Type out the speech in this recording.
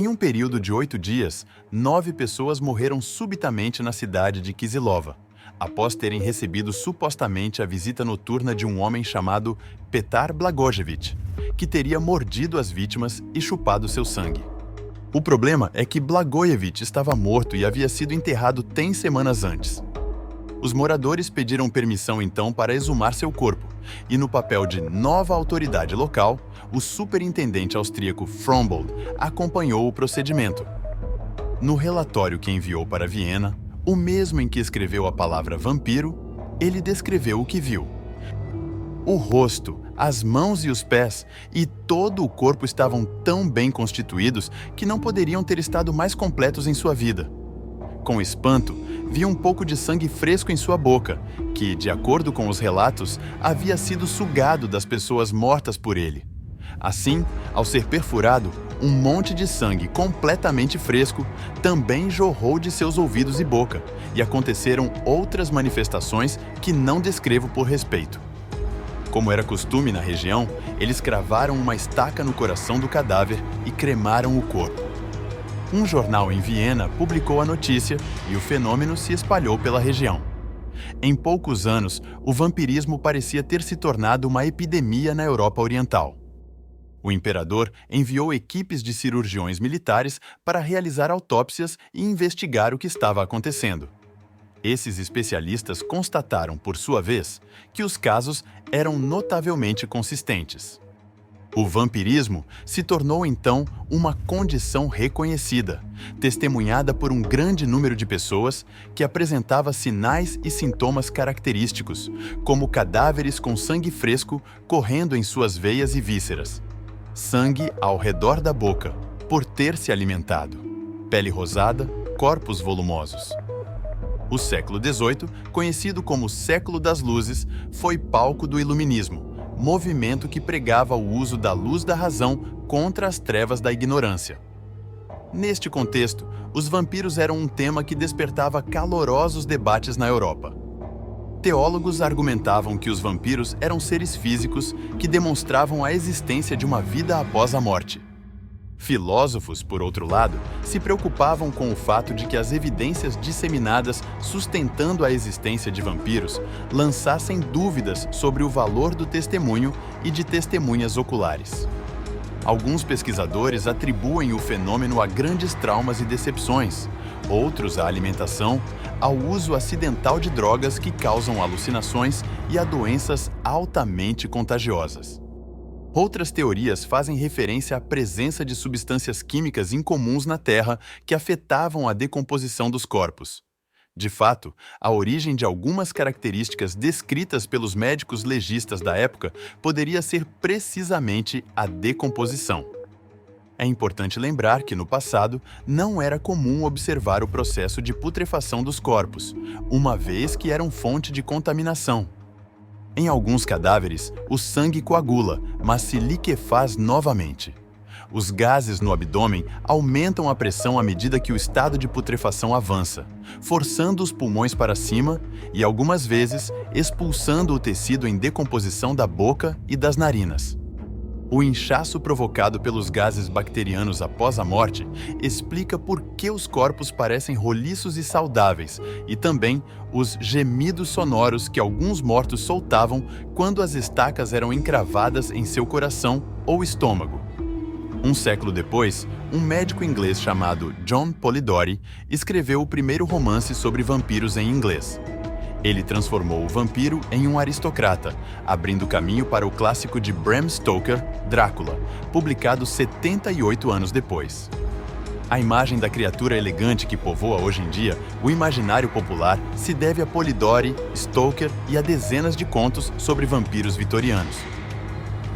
Em um período de 8 dias, 9 pessoas morreram subitamente na cidade de Kizilova, após terem recebido supostamente a visita noturna de um homem chamado Petar Blagojevich, que teria mordido as vítimas e chupado seu sangue. O problema é que Blagojevich estava morto e havia sido enterrado 10 semanas antes. Os moradores pediram permissão então para exumar seu corpo, e no papel de nova autoridade local, o superintendente austríaco Frombold acompanhou o procedimento. No relatório que enviou para Viena, o mesmo em que escreveu a palavra vampiro, ele descreveu o que viu. O rosto, as mãos e os pés e todo o corpo estavam tão bem constituídos que não poderiam ter estado mais completos em sua vida. Com espanto, via um pouco de sangue fresco em sua boca, que, de acordo com os relatos, havia sido sugado das pessoas mortas por ele. Assim, ao ser perfurado, um monte de sangue completamente fresco também jorrou de seus ouvidos e boca, e aconteceram outras manifestações que não descrevo por respeito. Como era costume na região, eles cravaram uma estaca no coração do cadáver e cremaram o corpo. Um jornal em Viena publicou a notícia e o fenômeno se espalhou pela região. Em poucos anos, o vampirismo parecia ter se tornado uma epidemia na Europa Oriental. O imperador enviou equipes de cirurgiões militares para realizar autópsias e investigar o que estava acontecendo. Esses especialistas constataram, por sua vez, que os casos eram notavelmente consistentes. O vampirismo se tornou então uma condição reconhecida, testemunhada por um grande número de pessoas que apresentava sinais e sintomas característicos, como cadáveres com sangue fresco correndo em suas veias e vísceras, sangue ao redor da boca, por ter se alimentado, pele rosada, corpos volumosos. O século XVIII, conhecido como Século das Luzes, foi palco do Iluminismo, movimento que pregava o uso da luz da razão contra as trevas da ignorância. Neste contexto, os vampiros eram um tema que despertava calorosos debates na Europa. Teólogos argumentavam que os vampiros eram seres físicos que demonstravam a existência de uma vida após a morte. Filósofos, por outro lado, se preocupavam com o fato de que as evidências disseminadas sustentando a existência de vampiros lançassem dúvidas sobre o valor do testemunho e de testemunhas oculares. Alguns pesquisadores atribuem o fenômeno a grandes traumas e decepções, outros à alimentação, ao uso acidental de drogas que causam alucinações e a doenças altamente contagiosas. Outras teorias fazem referência à presença de substâncias químicas incomuns na Terra que afetavam a decomposição dos corpos. De fato, a origem de algumas características descritas pelos médicos legistas da época poderia ser precisamente a decomposição. É importante lembrar que, no passado, não era comum observar o processo de putrefação dos corpos, uma vez que eram fonte de contaminação. Em alguns cadáveres, o sangue coagula, mas se liquefaz novamente. Os gases no abdômen aumentam a pressão à medida que o estado de putrefação avança, forçando os pulmões para cima e, algumas vezes, expulsando o tecido em decomposição da boca e das narinas. O inchaço provocado pelos gases bacterianos após a morte explica por que os corpos parecem roliços e saudáveis, e também os gemidos sonoros que alguns mortos soltavam quando as estacas eram encravadas em seu coração ou estômago. Um século depois, um médico inglês chamado John Polidori escreveu o primeiro romance sobre vampiros em inglês. Ele transformou o vampiro em um aristocrata, abrindo caminho para o clássico de Bram Stoker, Drácula, publicado 78 anos depois. A imagem da criatura elegante que povoa hoje em dia o imaginário popular se deve a Polidori, Stoker e a dezenas de contos sobre vampiros vitorianos.